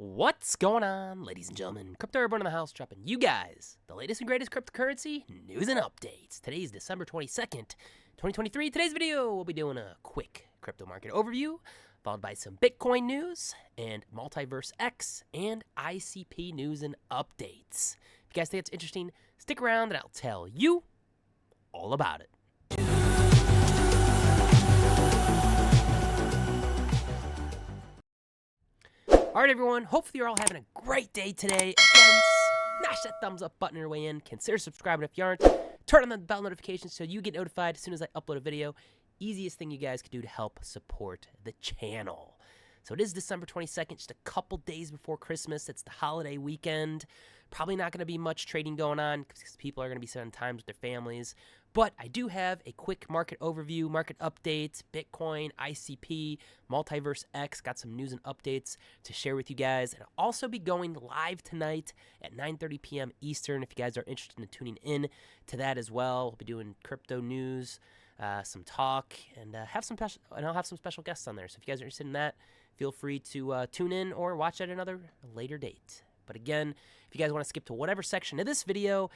What's going on, ladies and gentlemen? Crypto Airborne in the house, dropping you guys the latest and greatest cryptocurrency news and updates. Today is December 22nd, 2023. Today's video, we'll be doing a quick crypto market overview, followed by some Bitcoin news and MultiversX and ICP news and updates. If you guys think it's interesting, stick around and I'll tell you all about it. All right, everyone. Hopefully, you're all having a great day today. Again, smash that thumbs up button on your way in. Consider subscribing if you aren't. Turn on the bell notifications so you get notified as soon as I upload a video. Easiest thing you guys could do to help support the channel. So it is December 22nd, just a couple days before Christmas. It's the holiday weekend. Probably not going to be much trading going on because people are going to be spending time with their families. But I do have a quick market overview, market updates, Bitcoin, ICP, MultiversX, got some news and updates to share with you guys. And I'll also be going live tonight at 9:30 p.m. Eastern if you guys are interested in tuning in to that as well. We'll be doing crypto news, some talk, and I'll have some special guests on there. So if you guys are interested in that, feel free to tune in or watch at another later date. But again, if you guys want to skip to whatever section of this video,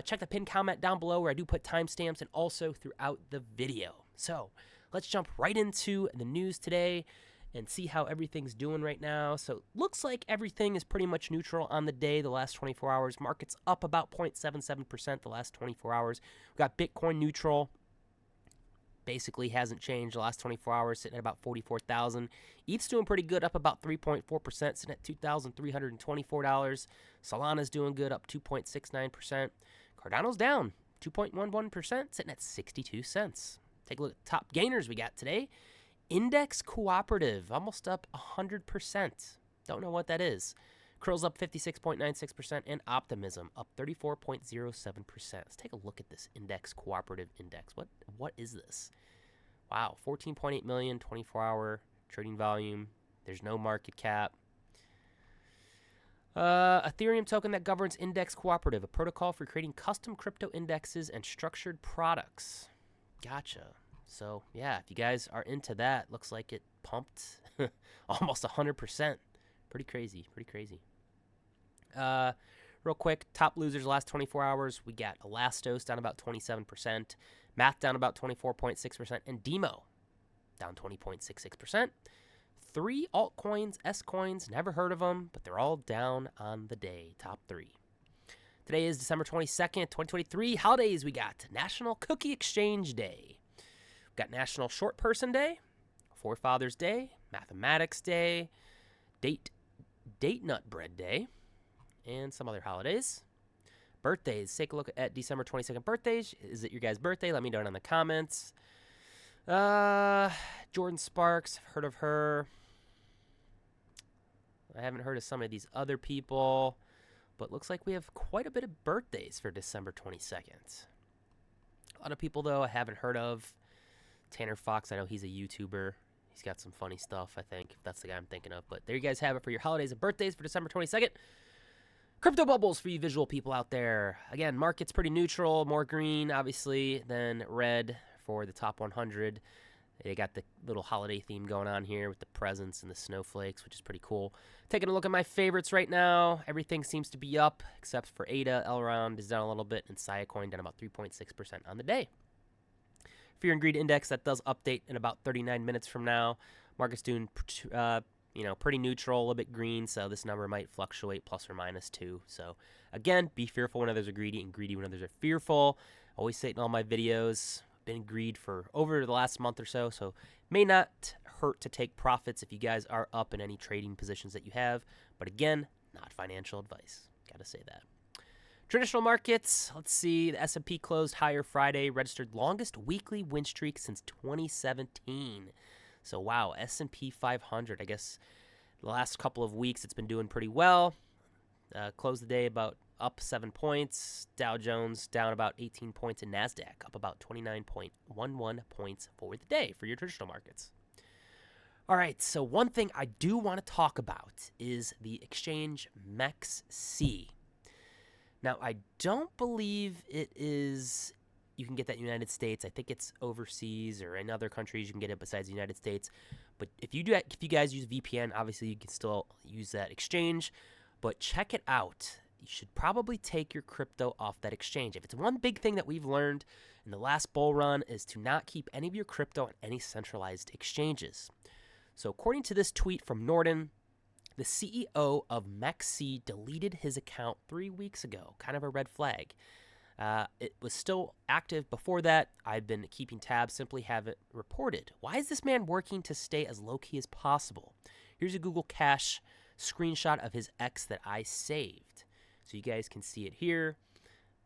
check the pinned comment down below where I do put timestamps and also throughout the video. So let's jump right into the news today and see how everything's doing right now. So looks like everything is pretty much neutral on the day, the last 24 hours. Market's up about 0.77% the last 24 hours. We've got Bitcoin neutral. Basically hasn't changed the last 24 hours, sitting at about 44,000. ETH's doing pretty good, up about 3.4%, sitting at $2,324. Solana's doing good, up 2.69%. Cardano's down 2.11%, sitting at 62 cents. Take a look at the top gainers we got today. Index Cooperative, almost up 100%. Don't know what that is. Curl's up 56.96%, and Optimism up 34.07%. Let's take a look at this Index Cooperative Index. What is this? Wow, 14.8 million, 24-hour trading volume. There's no market cap. Ethereum token that governs Index Cooperative, a protocol for creating custom crypto indexes and structured products. Gotcha. So, yeah, if you guys are into that, looks like it pumped almost 100%. Pretty crazy, pretty crazy. Real quick, top losers last 24 hours. We got Elastos down about 27%, Math down about 24.6%, and Demo down 20.66%. 3 altcoins, S-coins, never heard of them, but they're all down on the day, top 3. Today is December 22nd, 2023. Holidays, we got National Cookie Exchange Day. We've got National Short Person Day, Forefathers Day, Mathematics Day, Date Nut Bread Day, and some other holidays. Birthdays. Take a look at December 22nd birthdays. Is it your guys' birthday? Let me know in the comments. Jordan Sparks. I've heard of her. I haven't heard of some of these other people. But looks like we have quite a bit of birthdays for December 22nd. A lot of people, though, I haven't heard of. Tanner Fox, I know he's a YouTuber. He's got some funny stuff, I think, if that's the guy I'm thinking of. But there you guys have it for your holidays and birthdays for December 22nd. Crypto bubbles for you visual people out there. Again, market's pretty neutral, more green, obviously, than red for the top 100. They got the little holiday theme going on here with the presents and the snowflakes, which is pretty cool. Taking a look at my favorites right now. Everything seems to be up, except for ADA. Elrond is down a little bit, and Siacoin down about 3.6% on the day. Fear and Greed Index, that does update in about 39 minutes from now. Market's doing pretty neutral, a little bit green, so this number might fluctuate plus or minus 2. So again, be fearful when others are greedy and greedy when others are fearful. Always say it in all my videos. Been greed for over the last month or so, so may not hurt to take profits if you guys are up in any trading positions that you have. But again, not financial advice. Gotta say that. Traditional markets, let's see, the S&P closed higher Friday, registered longest weekly win streak since 2017. So wow, S&P 500, I guess the last couple of weeks it's been doing pretty well. Closed the day about up 7 points. Dow Jones down about 18 points, and NASDAQ up about 29.11 points for the day for your traditional markets. All right, so one thing I do want to talk about is the exchange MEXC. Now, I don't believe it is, you can get that in the United States. I think it's overseas or in other countries you can get it besides the United States. But if you guys use VPN, obviously you can still use that exchange. But check it out. You should probably take your crypto off that exchange. If it's one big thing that we've learned in the last bull run is to not keep any of your crypto on any centralized exchanges. So according to this tweet from Norton, the CEO of MEXC deleted his account 3 weeks ago. Kind of a red flag. It was still active before that. I've been keeping tabs, simply haven't reported. Why is this man working to stay as low-key as possible? Here's a Google Cache screenshot of his X that I saved. So you guys can see it here,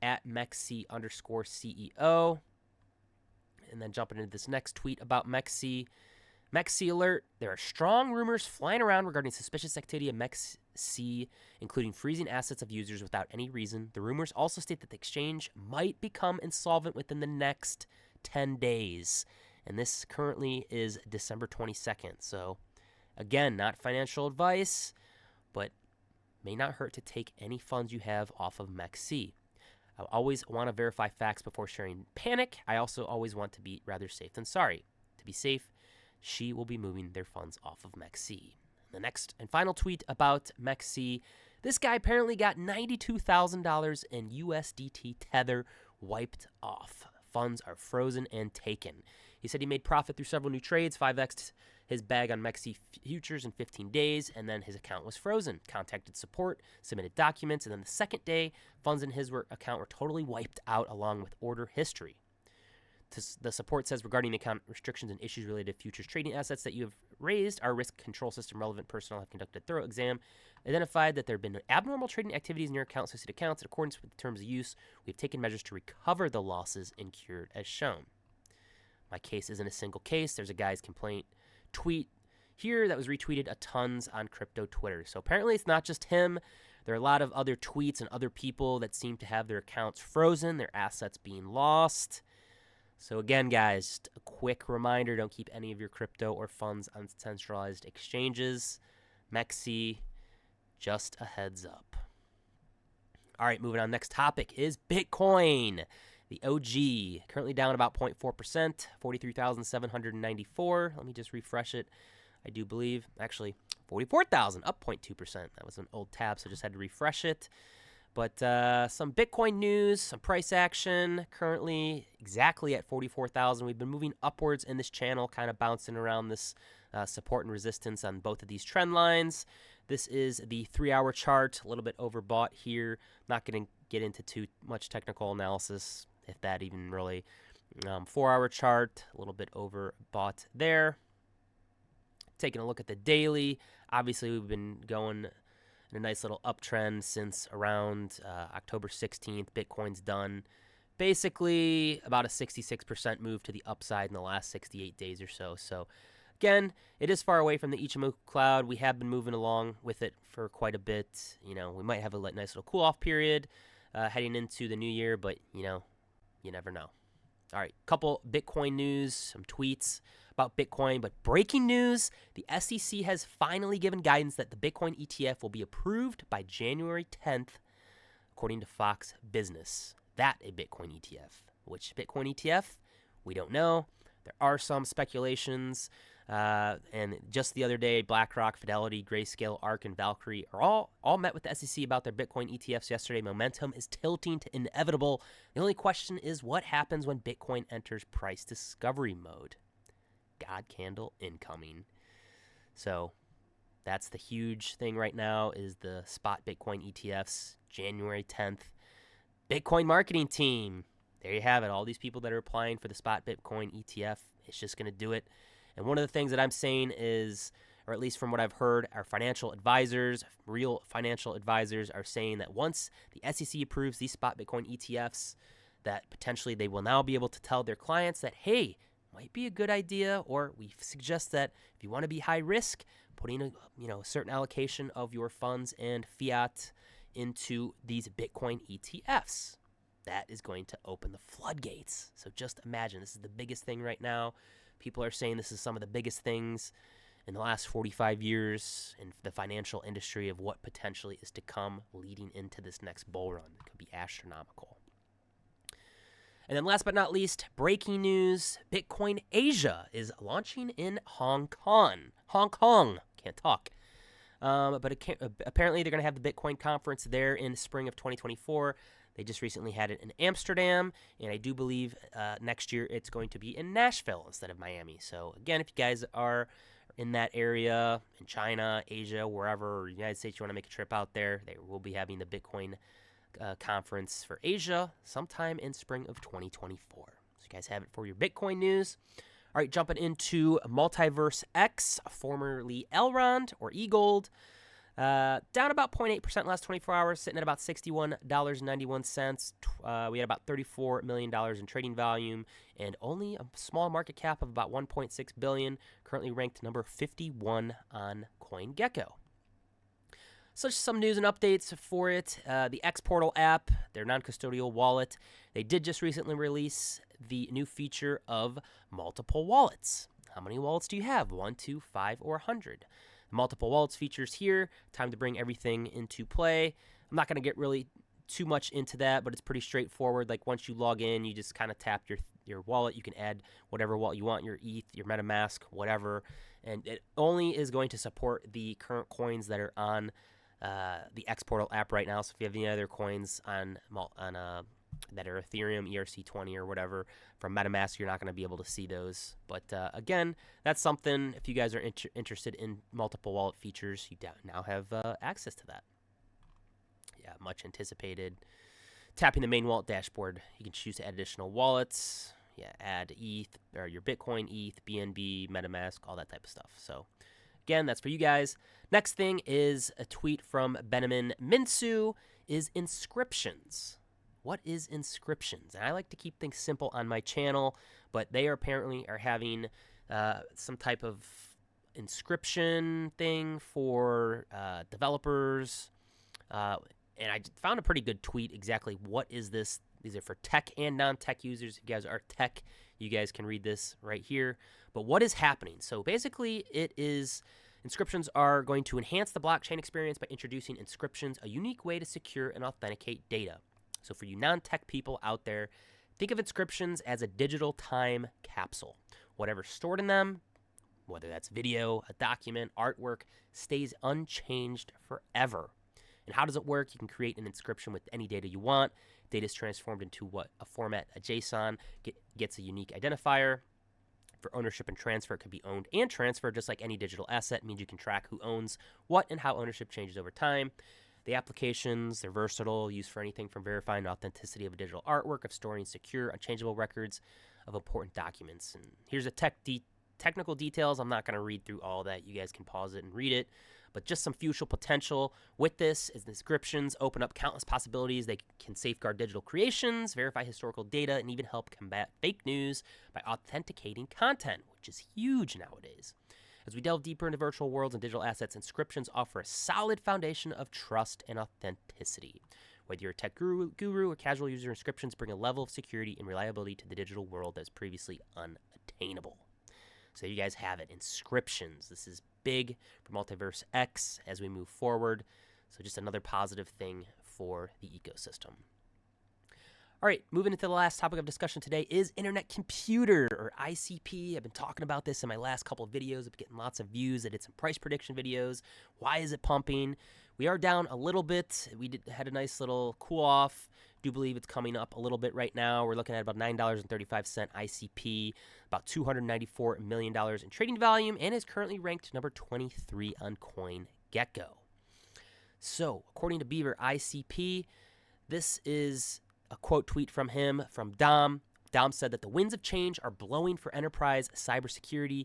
at MEXC_CEO. And then jumping into this next tweet about MEXC. MEXC alert, there are strong rumors flying around regarding suspicious activity of MEXC, including freezing assets of users without any reason. The rumors also state that the exchange might become insolvent within the next 10 days. And this currently is December 22nd. So, again, not financial advice, but may not hurt to take any funds you have off of MEXC. I always want to verify facts before sharing panic. I also always want to be rather safe than sorry. To be safe, she will be moving their funds off of MEXC. The next and final tweet about MEXC. This guy apparently got $92,000 in USDT Tether wiped off. Funds are frozen and taken. He said he made profit through several new trades, 5x'd his bag on MEXC futures in 15 days, and then his account was frozen. Contacted support, submitted documents, and then the second day, funds in his account were totally wiped out along with order history. The support says regarding account restrictions and issues related to futures trading assets that you have raised, our risk control system relevant personnel have conducted a thorough exam, identified that there have been abnormal trading activities in your account associated accounts. In accordance with the terms of use, we have taken measures to recover the losses incurred as shown. My case isn't a single case. There's a guy's complaint tweet here that was retweeted a tons on crypto Twitter. So apparently it's not just him. There are a lot of other tweets and other people that seem to have their accounts frozen, their assets being lost. So again, guys, just a quick reminder, don't keep any of your crypto or funds on centralized exchanges. MEXC, just a heads up. All right, moving on. Next topic is Bitcoin. The OG, currently down about 0.4%, 43,794. Let me just refresh it. I do believe, actually, 44,000, up 0.2%. That was an old tab, so just had to refresh it. But some Bitcoin news, some price action, currently exactly at 44,000. We've been moving upwards in this channel, kind of bouncing around this support and resistance on both of these trend lines. This is the 3-hour chart, a little bit overbought here. Not going to get into too much technical analysis, if that even really. 4-hour chart, a little bit overbought there. Taking a look at the daily, obviously we've been going in a nice little uptrend since around October 16th. Bitcoin's done basically about a 66% move to the upside in the last 68 days or so. So again, it is far away from the Ichimoku cloud. We have been moving along with it for quite a bit. You know, we might have a nice little cool-off period heading into the new year, but, you know, you never know. All right, couple Bitcoin news, some tweets about Bitcoin, but breaking news, the SEC has finally given guidance that the Bitcoin ETF will be approved by January 10th, according to Fox Business. That a Bitcoin ETF. Which Bitcoin ETF? We don't know. There are some speculations, and just the other day, BlackRock, Fidelity, Grayscale, ARK, and Valkyrie are all met with the SEC about their Bitcoin ETFs yesterday. Momentum is tilting to inevitable. The only question is what happens when Bitcoin enters price discovery mode. God candle incoming. So that's the huge thing right now is the spot Bitcoin ETFs, January 10th. Bitcoin marketing team. There you have it. All these people that are applying for the spot Bitcoin ETF, it's just going to do it. And one of the things that I'm saying is, or at least from what I've heard, our financial advisors, real financial advisors are saying that once the SEC approves these spot Bitcoin ETFs, that potentially they will now be able to tell their clients that, hey, might be a good idea, or we suggest that if you want to be high risk, putting a certain allocation of your funds and fiat into these Bitcoin ETFs. That is going to open the floodgates. So just imagine, this is the biggest thing right now. People are saying this is some of the biggest things in the last 45 years in the financial industry of what potentially is to come leading into this next bull run. It could be astronomical. And then last but not least, breaking news, Bitcoin Asia is launching in Hong Kong. Hong Kong. Can't talk. But apparently they're going to have the Bitcoin conference there in spring of 2024. They just recently had it in Amsterdam, and I do believe next year it's going to be in Nashville instead of Miami. So again, if you guys are in that area, in China, Asia, wherever, or United States, you want to make a trip out there, they will be having the Bitcoin conference for Asia sometime in spring of 2024. So you guys have it for your Bitcoin news. All right, jumping into MultiversX, formerly Elrond or EGLD. Down about 0.8% last 24 hours, sitting at about $61.91. We had about $34 million in trading volume and only a small market cap of about $1.6 billion, currently ranked number 51 on CoinGecko. So just some news and updates for it. The X Portal app, their non-custodial wallet, they did just recently release the new feature of multiple wallets. How many wallets do you have? 1, 2, 5, or 100? The multiple wallets features here. Time to bring everything into play. I'm not going to get really too much into that, but it's pretty straightforward. Like once you log in, you just kind of tap your wallet. You can add whatever wallet you want, your ETH, your MetaMask, whatever. And it only is going to support the current coins that are on the X Portal app right now. So if you have any other coins on that are Ethereum, ERC20 or whatever from MetaMask, you're not going to be able to see those. But again, that's something, if you guys are interested in multiple wallet features, you now have access to that. Yeah, much anticipated. Tapping the main wallet dashboard, you can choose to add additional wallets. Yeah, add ETH, or your Bitcoin, ETH, BNB, MetaMask, all that type of stuff. So again, that's for you guys. Next thing is a tweet from Benjamin Minsu, is inscriptions. What is inscriptions? And I like to keep things simple on my channel, but they apparently are having some type of inscription thing for developers. And I found a pretty good tweet exactly what is this. These are for tech and non-tech users. If you guys are tech, you guys can read this right here. But what is happening? So basically it is inscriptions are going to enhance the blockchain experience by introducing inscriptions, a unique way to secure and authenticate data. So for you non-tech people out there, think of inscriptions as a digital time capsule. Whatever's stored in them, whether that's video, a document, artwork, stays unchanged forever. And how does it work? You can create an inscription with any data you want. Data is transformed into a format, a JSON, gets a unique identifier. For ownership and transfer, it can be owned and transferred just like any digital asset. It means you can track who owns what and how ownership changes over time. The applications, they're versatile, used for anything from verifying the authenticity of a digital artwork, of storing secure, unchangeable records of important documents. And here's the technical details. I'm not going to read through all that. You guys can pause it and read it. But just some future potential with this is the inscriptions open up countless possibilities. They can safeguard digital creations, verify historical data, and even help combat fake news by authenticating content, which is huge nowadays. As we delve deeper into virtual worlds and digital assets, inscriptions offer a solid foundation of trust and authenticity. Whether you're a tech guru or casual user, inscriptions bring a level of security and reliability to the digital world that is previously unattainable. So you guys have it, inscriptions. This is big for MultiversX as we move forward. So just another positive thing for the ecosystem. All right, moving into the last topic of discussion today is Internet Computer, or ICP. I've been talking about this in my last couple of videos. I've been getting lots of views. I did some price prediction videos. Why is it pumping? We are down a little bit. We had a nice little cool off. Do believe it's coming up a little bit right now. We're looking at about $9.35 ICP, about $294 million in trading volume, and is currently ranked number 23 on CoinGecko. So, according to Beaver ICP, this is a quote tweet from him, from Dom. Dom said that the winds of change are blowing for enterprise cybersecurity.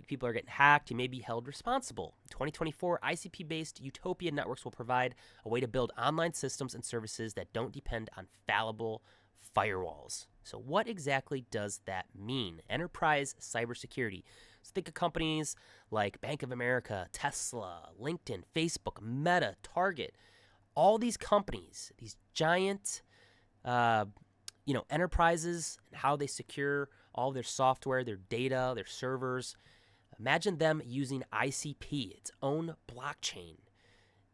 People are getting hacked. You may be held responsible. In 2024, ICP-based utopia networks will provide a way to build online systems and services that don't depend on fallible firewalls. So what exactly does that mean? Enterprise cybersecurity. So think of companies like Bank of America, Tesla, LinkedIn, Facebook, Meta, Target. All these companies, these giant enterprises, and how they secure all their software, their data, their servers. Imagine them using ICP, its own blockchain.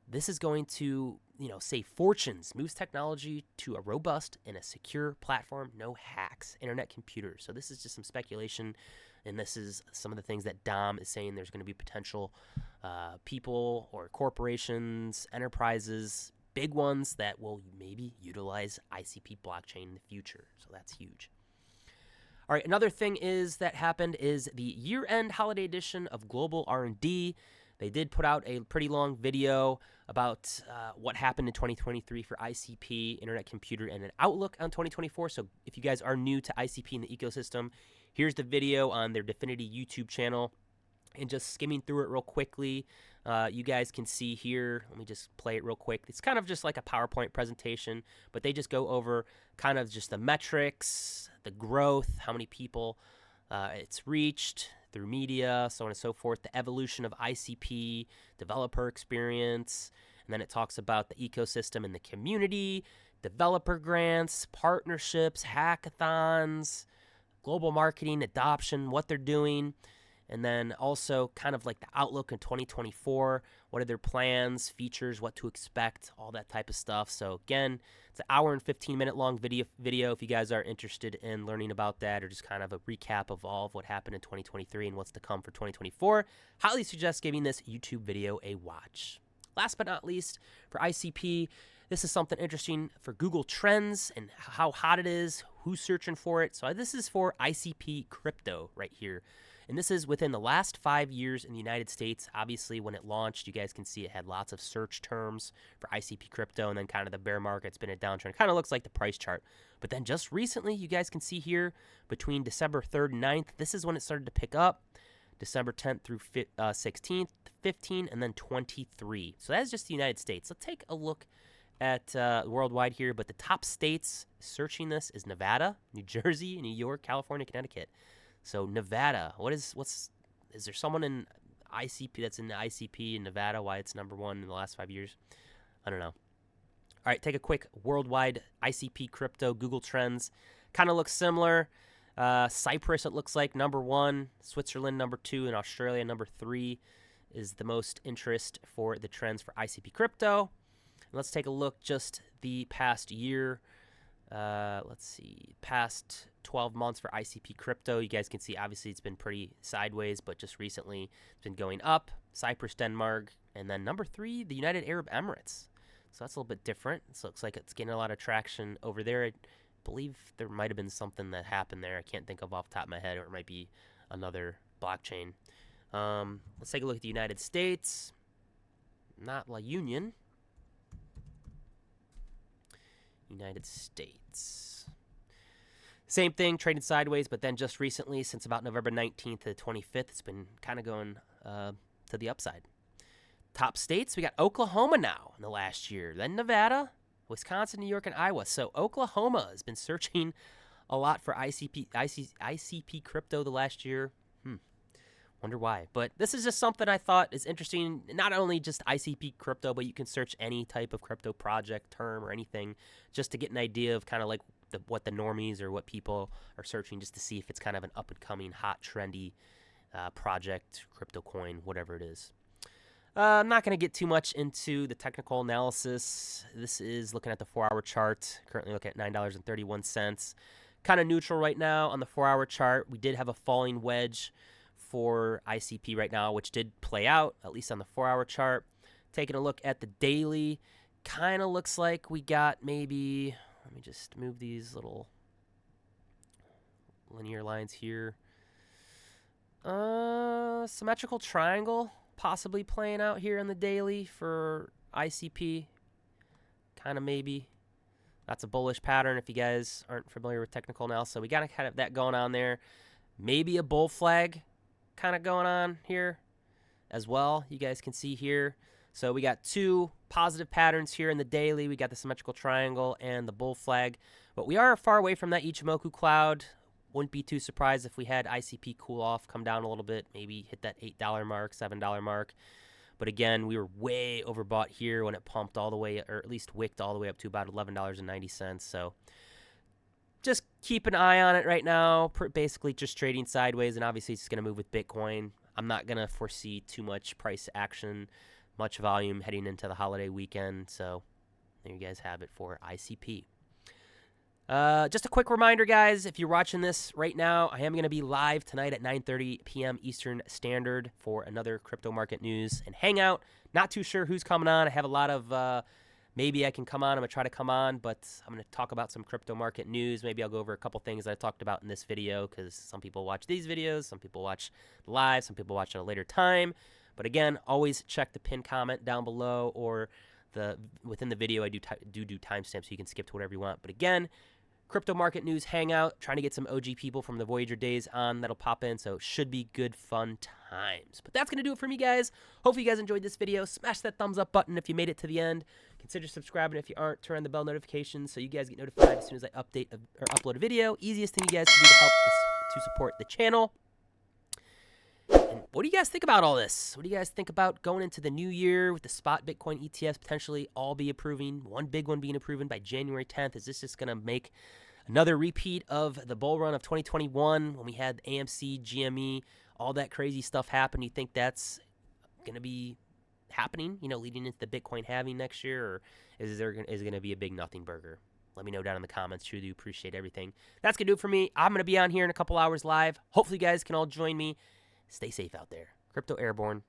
This is going to, save fortunes, moves technology to a robust and a secure platform, no hacks, internet computers. So this is just some speculation, and this is some of the things that Dom is saying. There's going to be potential people or corporations, enterprises, big ones that will maybe utilize ICP blockchain in the future. So that's huge. All right, another thing that happened is the year-end holiday edition of Global R&D. They did put out a pretty long video about what happened in 2023 for ICP, Internet Computer, and an outlook on 2024. So if you guys are new to ICP in the ecosystem, here's the video on their Definity YouTube channel. And just skimming through it real quickly, you guys can see here. Let me just play it real quick. It's kind of just like a PowerPoint presentation, but they just go over kind of just the metrics, the growth, how many people it's reached through media, so on and so forth, the evolution of ICP, developer experience, and then it talks about the ecosystem and the community, developer grants, partnerships, hackathons, global marketing, adoption, what they're doing. And then also kind of like the outlook in 2024, what are their plans, features, what to expect, all that type of stuff. So again, it's an hour and 15-minute long video if you guys are interested in learning about that, or just kind of a recap of all of what happened in 2023 and what's to come for 2024. Highly suggest giving this YouTube video a watch. Last but not least, for ICP, this is something interesting for Google Trends and how hot it is, who's searching for it. So this is for ICP crypto right here. And this is within the last 5 years in the United States. Obviously, when it launched, you guys can see it had lots of search terms for ICP crypto, and then kind of the bear market's been a downtrend. Kind of looks like the price chart. But then just recently, you guys can see here, between December 3rd and 9th, this is when it started to pick up. December 10th through 16th, 15, and then 23. So that's just the United States. Let's take a look at worldwide here. But the top states searching this is Nevada, New Jersey, New York, California, Connecticut. So Nevada, is there someone in ICP that's in the ICP in Nevada? Why it's number one in the last 5 years? I don't know. All right, take a quick worldwide ICP crypto Google Trends. Kind of looks similar. Cyprus, it looks like, number one. Switzerland, number two. And Australia, number three, is the most interest for the trends for ICP crypto. And let's take a look just the past year. Let's see, past 12 months for ICP crypto. You guys can see, obviously, it's been pretty sideways, but just recently it's been going up. Cyprus, Denmark, and then number three, the United Arab Emirates. So that's a little bit different. So it looks like it's getting a lot of traction over there. I believe there might have been something that happened there. I can't think of off the top of my head, or it might be another blockchain. Let's take a look at the United States. Not La Union. United States. Same thing, trading sideways, but then just recently, since about November 19th to the 25th, it's been kind of going to the upside. Top states, we got Oklahoma now in the last year, then Nevada, Wisconsin, New York, and Iowa. So Oklahoma has been searching a lot for ICP crypto the last year. Wonder why. But this is just something I thought is interesting. Not only just ICP crypto, but you can search any type of crypto project, term, or anything, just to get an idea of kind of like what the normies or what people are searching, just to see if it's kind of an up-and-coming, hot, trendy project, crypto coin, whatever it is. I'm not going to get too much into the technical analysis. This is looking at the 4-hour chart. Currently looking at $9.31. Kind of neutral right now on the 4-hour chart. We did have a falling wedge for ICP right now, which did play out, at least on the 4-hour chart. Taking a look at the daily, kind of looks like we got maybe, let me just move these little linear lines here. Symmetrical triangle possibly playing out here in the daily for ICP. Kind of maybe. That's a bullish pattern if you guys aren't familiar with technical analysis. So we got kind of that going on there. Maybe a bull flag kind of going on here as well. You guys can see here. So we got two positive patterns here in the daily. We got the symmetrical triangle and the bull flag. But we are far away from that Ichimoku cloud. Wouldn't be too surprised if we had ICP cool off, come down a little bit, maybe hit that $8 mark, $7 mark. But again, we were way overbought here when it pumped all the way, or at least wicked all the way up to about $11.90. So just keep an eye on it right now. Basically just trading sideways, and obviously it's going to move with Bitcoin. I'm not going to foresee too much price action much volume heading into the holiday weekend. So there you guys have it for ICP. Just a quick reminder, guys, if you're watching this right now, I am going to be live tonight at 9:30 p.m. Eastern Standard for another crypto market news and hangout. Not too sure who's coming on. I have a lot of maybe I can come on. I'm going to try to come on, but I'm going to talk about some crypto market news. Maybe I'll go over a couple things I talked about in this video because some people watch these videos, some people watch live, some people watch at a later time. But again, always check the pinned comment down below or within the video. I do timestamps so you can skip to whatever you want. But again, crypto market news hangout, trying to get some OG people from the Voyager days on that'll pop in, so should be good fun times. But that's going to do it for me, guys. Hopefully you guys enjoyed this video. Smash that thumbs up button if you made it to the end. Consider subscribing if you aren't. Turn on the bell notifications so you guys get notified as soon as I update or upload a video. Easiest thing you guys can do to help to support the channel. And what do you guys think about all this? What do you guys think about going into the new year with the spot Bitcoin ETFs potentially all be approving? One big one being approved by January 10th. Is this just going to make another repeat of the bull run of 2021 when we had AMC, GME, all that crazy stuff happen? You think that's going to be happening, leading into the Bitcoin halving next year? Or is it going to be a big nothing burger? Let me know down in the comments. Truly appreciate everything. That's going to do it for me. I'm going to be on here in a couple hours live. Hopefully you guys can all join me. Stay safe out there. Crypto Airborne.